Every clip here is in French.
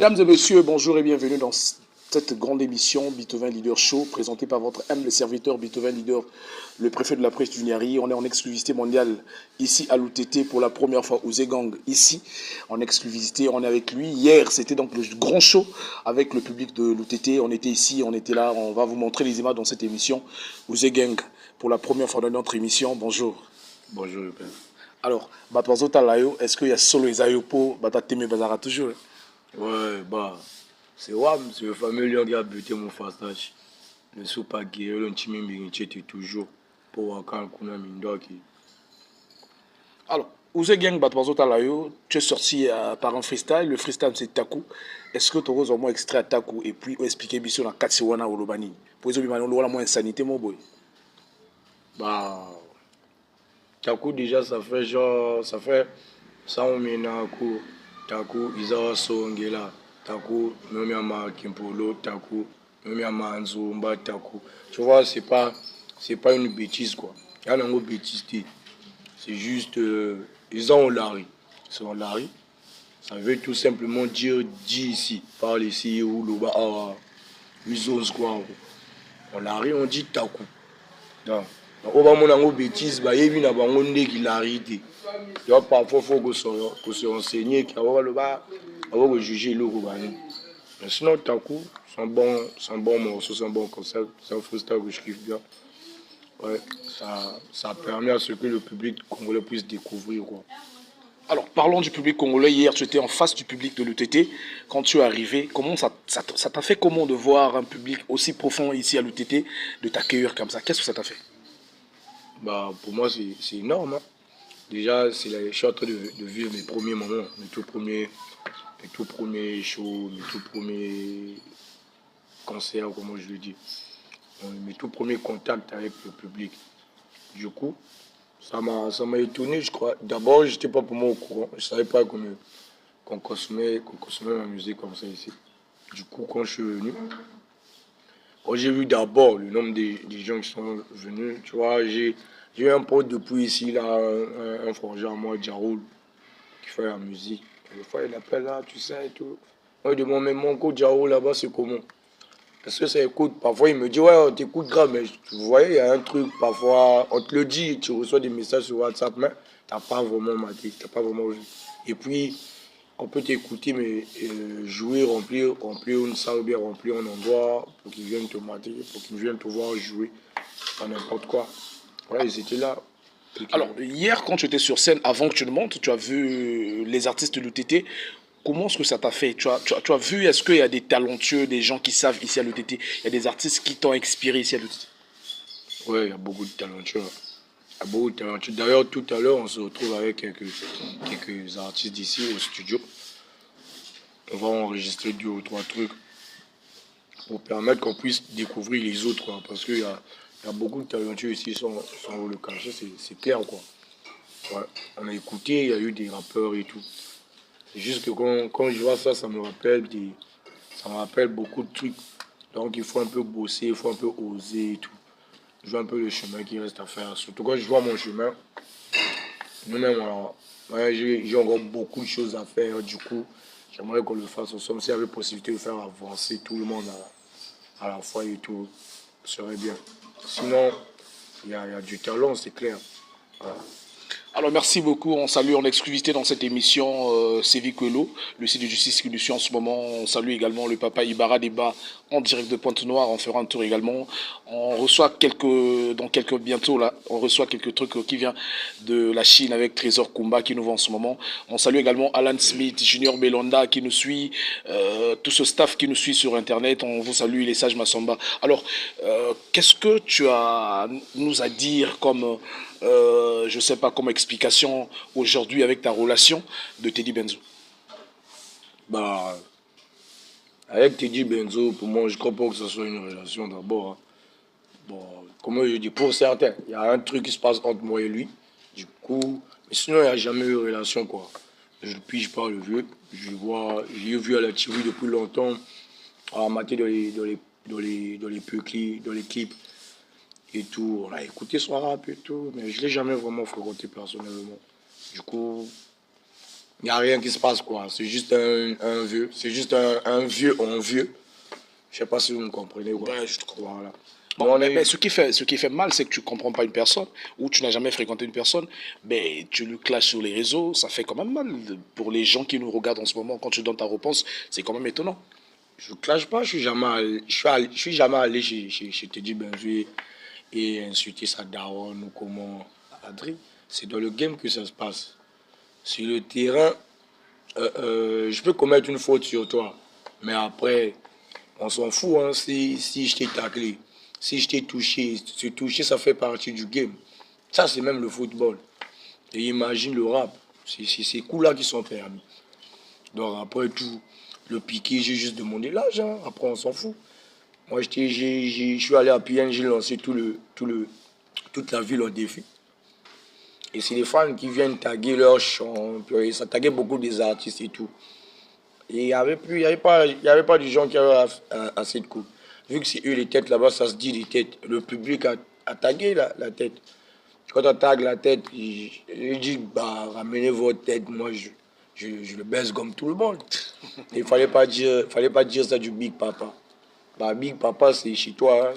Mesdames et messieurs, bonjour et bienvenue dans cette grande émission Beethoven Leader Show, présentée par votre humble serviteur Beethoven Leader, le préfet de la presse du Niari. On est en exclusivité mondiale ici à l'UTT pour la première fois aux Zegang, ici en exclusivité. On est avec lui. Hier, c'était donc le grand show avec le public de l'UTT. On était ici, on était là. On va vous montrer les images dans cette émission aux Zegang pour la première fois dans notre émission. Bonjour. Bonjour, le père. Alors, est-ce qu'il y a solo les ayopo, Batateme Bazara toujours? Ouais, bah, c'est WAM, c'est le fameux lion qui a buté mon fastage. Le soupa guerre, le petit mimi était toujours pour Wakan Kuna Mindoki. Alors, Ouze Gang Batwazo Talayo, tu es sorti par un freestyle. Le freestyle, c'est Taku. Est-ce que tu aurais au moins extrait à Taku et puis expliquer bien sûr dans Katsiwana ou Lobani? Pour les autres, on a moins insanité, mon boy. Bah, Taku déjà, ça fait genre, ça fait ça on met Naku, Taku, Isawa Songela, Taku, Nomiama Kimpolo, Taku, Nomiama Nzumba, Taku. Tu vois, c'est pas une bêtise quoi. Il y a une bêtise. C'est juste, ils ont Larry. C'est en Larry. Ça veut tout simplement dire dit ici, parle ici ou là-bas, Mizos quoi. En Larry, on dit taku. Donc, on va mon ango bêtise, bah, il y a une régularité. Tu vois, parfois, il faut que se renseigner, qu'il y a le bas, avant de juger le gouvernement. Mais sinon, taku, c'est un bon morceau, c'est un bon concept, c'est un freestyle que je kiffe bien. Ouais, ça permet à ce que le public congolais puisse découvrir quoi. Alors, parlons du public congolais. Hier, tu étais en face du public de l'UTT. Quand tu es arrivé, comment ça t'a fait comment de voir un public aussi profond ici à l'UTT, de t'accueillir comme ça? Qu'est-ce que ça t'a fait? Bah, pour moi, c'est énorme. Hein. Déjà, je suis en train de vivre mes premiers moments, mes tout premiers shows, mes tout premiers concerts, comment je le dis, mes tout premiers contacts avec le public. Du coup, ça m'a étonné, je crois. D'abord, je n'étais pas pour moi au courant. Je ne savais pas qu'on consommait ma musique comme ça ici. Du coup, quand je suis venu, quand j'ai vu d'abord le nombre des gens qui sont venus, tu vois, j'ai eu un pote depuis ici, là, un frangin à moi, Jaroul, qui fait la musique. Des fois, il appelle là, tu sais, et tout. Moi, il demande, mais mon coach Jaroul là-bas, c'est comment? Parce que ça écoute. Parfois, il me dit, ouais, on t'écoute grave, mais vous voyez, il y a un truc, parfois, on te le dit, tu reçois des messages sur WhatsApp, mais tu n'as pas vraiment maté, tu n'as pas vraiment vu. Et puis, on peut t'écouter, mais jouer, remplir une salle, bien remplir un endroit pour qu'ils viennent te mater, pour qu'ils viennent te voir jouer, pas n'importe quoi. Ouais, ils étaient là. Alors, hier, quand tu étais sur scène, avant que tu ne montes, tu as vu les artistes de l'UTT. Comment est-ce que ça t'a fait? Tu as vu, est-ce qu'il y a des talentueux, des gens qui savent ici à l'UTT? Il y a des artistes qui t'ont inspiré ici à l'UTT? Ouais, il y a beaucoup de talentueux. Il y a beaucoup de talentueux. D'ailleurs, tout à l'heure, on se retrouve avec quelques artistes d'ici au studio. On va enregistrer 2 ou 3 trucs pour permettre qu'on puisse découvrir les autres, quoi. Parce qu'il y a beaucoup de talentueux ici, sans le cacher, c'est clair, quoi. Ouais. On a écouté, il y a eu des rappeurs et tout. C'est juste que quand je vois ça, ça me rappelle beaucoup de trucs. Donc il faut un peu bosser, il faut un peu oser et tout. Je vois un peu le chemin qui reste à faire. Surtout quand je vois mon chemin, nous-mêmes, voilà, ouais, j'ai encore beaucoup de choses à faire. Du coup, j'aimerais qu'on le fasse ensemble. S'il y avait possibilité de faire avancer tout le monde à la fois et tout, ce serait bien. Sinon, il y a du talent, c'est clair. Voilà. Alors merci beaucoup, on salue en exclusivité dans cette émission Séviquelo, le site de justice qui nous suit en ce moment. On salue également le papa Ibarra Débat en direct de Pointe-Noire, on fera un tour également. On reçoit bientôt là, on reçoit quelques trucs qui viennent de la Chine avec Trésor Kumba qui nous voit en ce moment. On salue également Alan Smith, Junior Belonda qui nous suit, tout ce staff qui nous suit sur internet. On vous salue les sages Massamba. Alors, qu'est-ce que tu as nous à dire comme je ne sais pas, comme explication aujourd'hui avec ta relation de Teddy Benzo? Bah, avec Teddy Benzo, pour moi, je ne crois pas que ce soit une relation d'abord. Hein. Bon, comme je dis, pour certains, il y a un truc qui se passe entre moi et lui. Du coup, mais sinon, il n'y a jamais eu de relation, quoi. Je ne pige pas le vieux. J'ai vu à la TV depuis longtemps, à mater dans les clips et tout. On a écouté son rap et tout, mais je ne l'ai jamais vraiment fréquenté personnellement. Du coup, Il n'y a rien qui se passe, quoi. C'est juste un vieux. C'est juste un vieux en vieux. Je ne sais pas si vous me comprenez, quoi. Ouais, je te comprends. Voilà. Bon, mais ce qui fait mal, c'est que tu ne comprends pas une personne ou tu n'as jamais fréquenté une personne, mais tu le clashes sur les réseaux, ça fait quand même mal. Pour les gens qui nous regardent en ce moment, quand tu donnes ta réponse, c'est quand même étonnant. Je ne clash pas, je suis jamais allé, je suis jamais allé chez Teddy Benvie et insulter sa daronne ou comment Adri. C'est dans le game que ça se passe. Sur le terrain, je peux commettre une faute sur toi, mais après, on s'en fout hein, si je t'ai taclé, si je t'ai touché. Se toucher, ça fait partie du game. Ça, c'est même le football. Et imagine le rap. C'est ces coups-là qui sont permis. Donc après tout, le piqué, j'ai juste demandé l'âge. Hein. Après, on s'en fout. Moi, je suis allé à PN, j'ai lancé toute la ville en défi. Et c'est les fans qui viennent taguer leurs chants. Puis ça taguait beaucoup des artistes et tout. Et il y avait pas de gens qui avaient assez de coups. Vu que c'est eux les têtes là-bas, ça se dit les têtes. Le public a tagué la tête. Quand on tague la tête, je dis, bah, ramenez votre tête. Moi, je le baisse comme tout le monde. Il fallait pas dire ça du Big Papa. Bah, Big Papa, c'est chez toi, hein,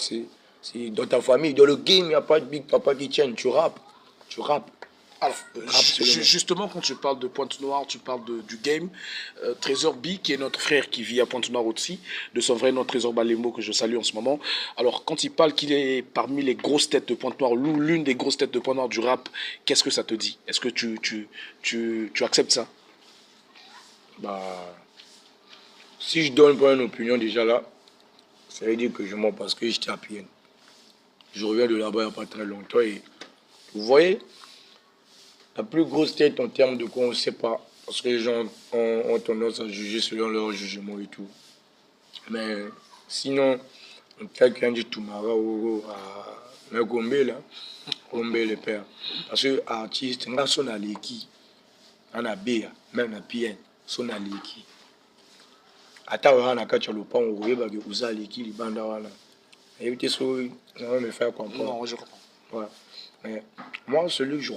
c'est dans ta famille. Dans le game, il n'y a pas de Big Papa qui tienne. Tu rappes. Tu rappes. Alors, Rap, c'est le même. justement, quand tu parles de Pointe-Noire, tu parles du game. Trésor B, qui est notre frère qui vit à Pointe-Noire aussi, de son vrai nom, Trésor Balembo, que je salue en ce moment. Alors, quand il parle qu'il est parmi les grosses têtes de Pointe-Noire, l'une des grosses têtes de Pointe-Noire du rap, qu'est-ce que ça te dit? Est-ce que tu acceptes ça? Bah, si je donne pas une opinion déjà là, ça veut dire que je mens parce que j'étais à PN. Je reviens de là-bas il n'y a pas très longtemps et vous voyez, la plus grosse tête en termes de quoi on ne sait pas. Parce que les gens ont tendance à juger selon leur jugement et tout. Mais sinon, quelqu'un dit Toumara ou à Gombe là, Gombe le père. Parce que artiste, on a son aleki, on a B, même à PN, son aleki. Ata wana kacha lupango oyeba ke uza aleki libanda wana. Éviter ça, ça va me faire comprendre. Non, je comprends. Ouais. Mais moi, celui que je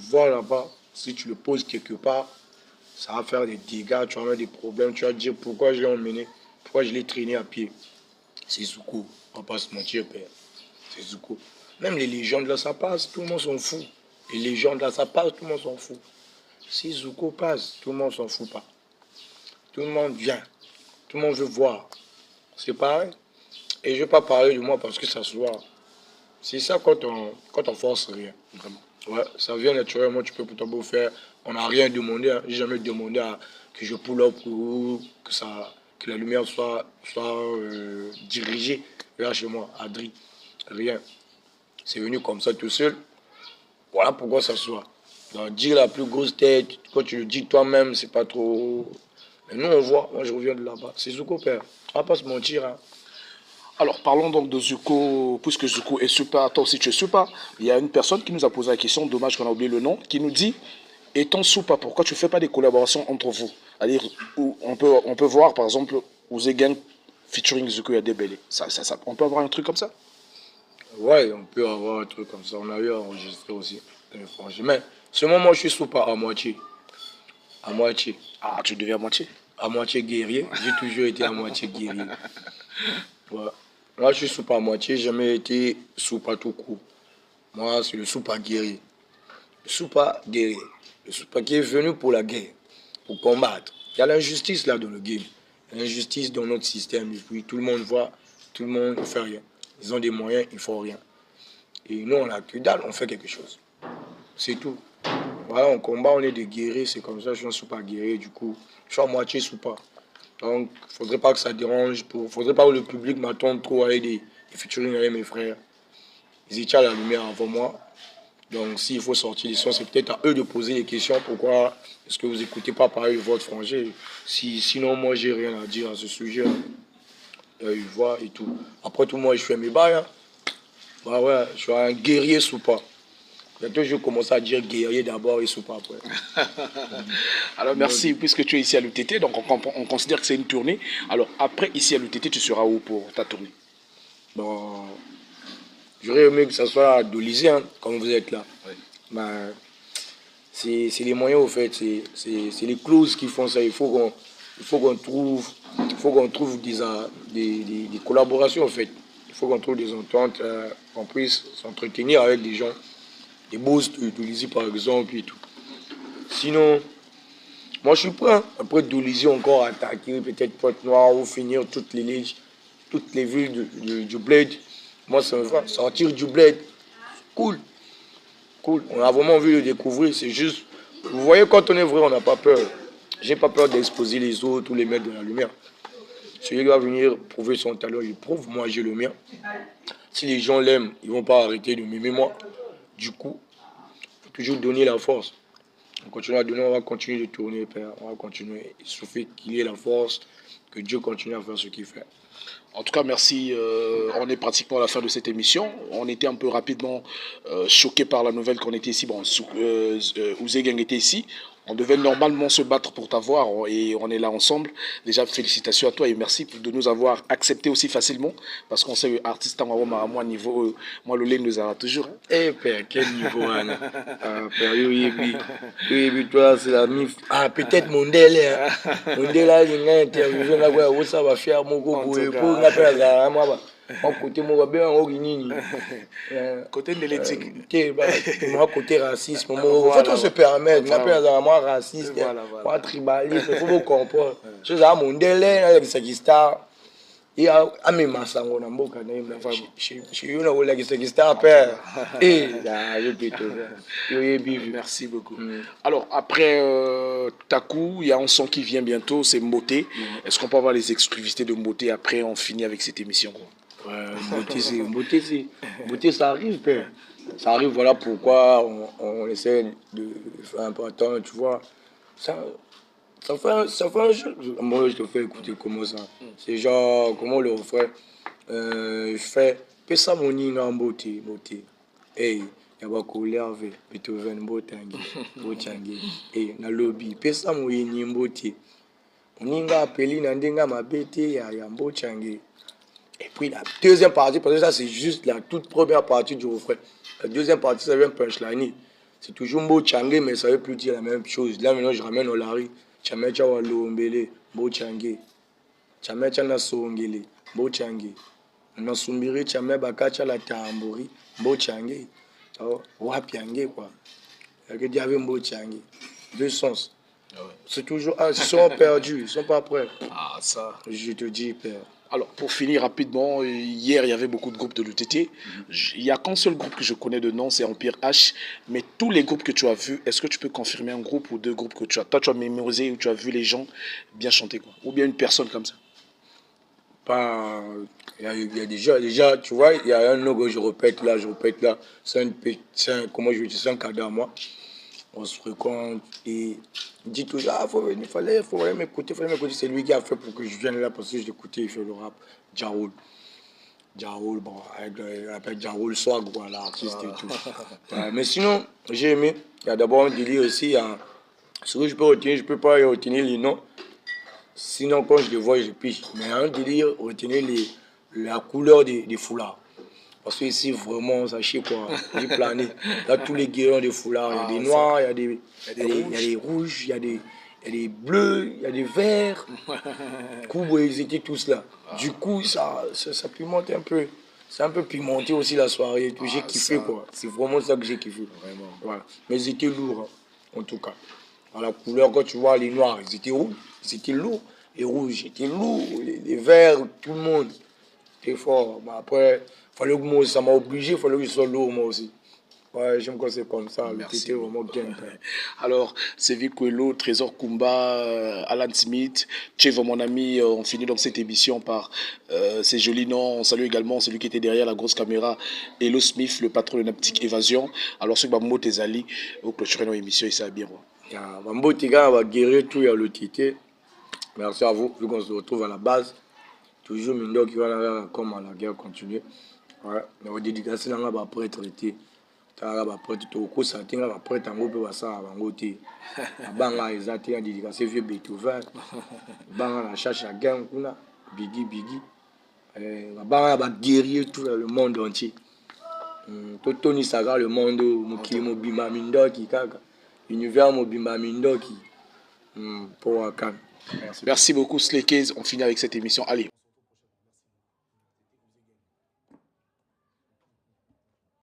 vois là-bas, si tu le poses quelque part, ça va faire des dégâts, tu vas avoir des problèmes, tu vas te dire pourquoi je l'ai emmené, pourquoi je l'ai traîné à pied. C'est Zuko, on va pas se mentir, père. C'est Zuko. Même les légendes là, ça passe, tout le monde s'en fout. Les légendes là, ça passe, tout le monde s'en fout. Si Zuko passe, tout le monde s'en fout pas. Tout le monde vient, tout le monde veut voir. C'est pareil. Et je ne vais pas parler de moi parce que ça se voit. C'est ça quand on force rien. Vraiment. Ouais, ça vient naturellement, tu peux pour ton beau faire. On n'a rien demandé, hein. J'ai jamais demandé que je pull up ou que la lumière soit dirigée là chez moi, Adri. Rien. C'est venu comme ça tout seul. Voilà pourquoi ça se voit. Donc dire la plus grosse tête, quand tu le dis toi-même, c'est pas trop. Mais nous on voit, moi je reviens de là-bas. C'est Zuko père. On va pas se mentir, hein. Alors, parlons donc de Zuko, puisque Zuko est super, toi aussi tu es super. Il y a une personne qui nous a posé la question, dommage qu'on a oublié le nom, qui nous dit, étant super, pourquoi tu ne fais pas des collaborations entre vous? C'est-à-dire, on peut voir par exemple Ouzegang featuring Zuko et Adebele. On peut avoir un truc comme ça? Ouais, on peut avoir un truc comme ça. On a eu à enregistrer aussi. Franchement. Mais seulement moi je suis super à moitié. À moitié. Ah, tu deviens à moitié. À moitié guerrier. J'ai toujours été à moitié guerrier. Ouais. Là, je suis soupe à moitié, j'ai jamais été soupe à tout coup. Moi, c'est le soupe à guerrier. Le soupe à guerrier. Le soupe à qui est venu pour la guerre, pour combattre. Il y a l'injustice là dans le game. L'injustice dans notre système. Et puis tout le monde voit, tout le monde ne fait rien. Ils ont des moyens, ils font rien. Et nous, on a que dalle, on fait quelque chose. C'est tout. Voilà, on combat, on est des guerriers, c'est comme ça, je suis un soupe à guerrier, du coup. Je suis à moitié soupe à. Donc, il ne faudrait pas que ça dérange. Il ne faudrait pas que le public m'attende trop avec des featuring avec mes frères. Ils étaient à la lumière avant moi. Donc, s'il faut sortir des sons, c'est peut-être à eux de poser des questions. Pourquoi est-ce que vous n'écoutez pas parler de votre frangin? Sinon, moi, j'ai rien à dire à ce sujet. Ils voient et tout. Après tout, moi, je fais mes bails. Hein. Bah ouais, je suis un guerrier soupa. Bientôt, je vais commencer à dire guerrier d'abord et soupa après. Alors merci, puisque tu es ici à l'UTT, donc on considère que c'est une tournée. Alors après, ici à l'UTT, tu seras où pour ta tournée? Bon, j'aurais aimé que ça soit à Dolizé, hein, comme vous êtes là. Oui. Ben, c'est les moyens, au fait. C'est les clauses qui font ça. Il faut qu'on trouve des collaborations, en fait. Il faut qu'on trouve des ententes, qu'on puisse s'entretenir avec des gens, des boss de Lizy, par exemple, et tout. Sinon, moi, je suis prêt. Hein. Après Dolisie, encore attaquer peut-être Pointe-Noire ou finir toutes les villes du bled. Moi, ça me fait sortir du bled. Cool. Cool. On a vraiment envie de découvrir. C'est juste, vous voyez, quand on est vrai, on n'a pas peur. J'ai pas peur d'exposer les autres ou les mettre dans la lumière. Celui qui va venir prouver son talent, il prouve. Moi, j'ai le mien. Si les gens l'aiment, ils vont pas arrêter de m'aimer moi. Du coup, il faut toujours donner la force. On continue à donner, on va continuer de tourner, Père. On va continuer. Il suffit qu'il y ait la force, que Dieu continue à faire ce qu'il fait. En tout cas, merci. On est pratiquement à la fin de cette émission. On était un peu rapidement choqués par la nouvelle qu'on était ici. Bon, Ouzé Gang était ici. On devait normalement se battre pour t'avoir et on est là ensemble. Déjà, félicitations à toi et merci de nous avoir accepté aussi facilement parce qu'on sait que artiste à moi niveau, moi le lait nous a toujours. Hein. Eh Père, quel niveau, Anna. Père, oui, toi, c'est la mif. Ah, peut-être mon délai. Mon délai, il y a une interview, là, ça va faire mon goût pour l'appeler à moi. Mon côté, mon bien, au Guinée. Côté de l'éthique. Moi, côté racisme, il faut se permettre. On appelle à moi raciste, moi tribaliste, il faut vous comprendre. Je suis à mon délai, c'est qui star. Il y a mes massango na mboka na yimna fa chez yo na wala qui star père et je peux te merci beaucoup. Alors après Taku, il y a un son qui vient bientôt, c'est Mboté. Est-ce qu'on peut avoir les exclusivités de Mboté après on finit avec cette émission quoi? Mboté ça arrive père. Ça arrive, voilà pourquoi on essaie de faire un peu attendre, tu vois. Ça fait un jeu. Moi, je te fais écouter comment ça. C'est genre, comment le refrain. Je fais. Pesa moninga en beauté. Hey, yaba kolerve. Beethoven botangi. Hey, na lobby. Pesa moninga en beauté. Moninga appelé nandenga mabete ya mbochangi. Et puis la deuxième partie, parce que ça c'est juste la toute première partie du refrain. La deuxième partie, ça vient punchline. C'est toujours mbochangi, mais ça veut plus dire la même chose. Là maintenant, je ramène Olari. Chamecha wa lombele mbochange chamecha na songele mbochange na sumbiri chame bakacha la tambori mbochange wapiange quoi que Dieu avait mbochange deux sens. Ah ouais. C'est toujours ils sont perdus, ils sont pas prêts. Ah ça je te dis père. Alors, pour finir rapidement, hier, il y avait beaucoup de groupes de l'UTT. Il n'y a qu'un seul groupe que je connais de nom, c'est Empire H. Mais tous les groupes que tu as vus, est-ce que tu peux confirmer un groupe ou deux groupes que tu as mémorisé ou tu as vu les gens bien chanter quoi? Ou bien une personne comme ça? Pas... Il y a déjà, tu vois, il y a un logo, je répète là. C'est un cadeau à moi. On se fréquente et il dit toujours, il fallait m'écouter, c'est lui qui a fait pour que je vienne là parce que j'écoutais, il fait le rap, Jaoul, bon, on appelle Jaoul Swag, voilà, l'artiste et tout. Mais sinon, j'ai aimé, il y a d'abord un délire aussi, ce que je peux retenir, je peux pas retenir les noms, sinon quand je les vois, je piche, mais il y a un délire, retenir la couleur des foulards. Parce que ici, vraiment, sachez quoi, j'ai plané. Là, tous les guerriers des foulards, il y a des noirs, il y a des rouges, il y a des bleus, il y a des verts. Ils étaient tous là. Du coup, ça pimente un peu. C'est un peu pimenté aussi la soirée. J'ai kiffé, quoi. C'est vraiment ça que j'ai kiffé. Vraiment. Voilà. Mais ils étaient lourds, hein, en tout cas. À la couleur, quand tu vois les noirs, ils étaient rouges, ils étaient lourds. Les rouges étaient lourds, les verts, tout le monde. C'était fort. Mais après, fallait que moi, ça m'a obligé, il fallait que je sois lourd moi aussi. Ouais, j'aime quand c'est comme ça. C'était vraiment bien. Alors, c'est Vikuelo, Trésor Kumba, Alan Smith, Chevo, mon ami, on finit donc cette émission par ces jolis noms. On salue également celui qui était derrière la grosse caméra, Elo Smith, le patron de Naptic Évasion. Alors, ce que Bambo Tezali, au clôturer nos émissions, et ça va bien. Bambo Tiga va guérir tout, il y a le ticket. Merci à vous, vu qu'on se retrouve à la base. Toujours Mindo qui va comme à la guerre continue. Ouais, mais on dédicace là, on va après traiter. On va après tout au coup, ça tient, on va après tango pour ça, on va côté. Banga exacté, on dédicace vieux Beethoven. Banga la cherche à gang, on a Biggie. Banga va guérir tout le monde entier. Tony Saga, le monde, Mukimo Bima Mindo qui caga. univers mobimba mindoki pour Wakan. Merci beaucoup Slekez, on finit avec cette émission. Allez.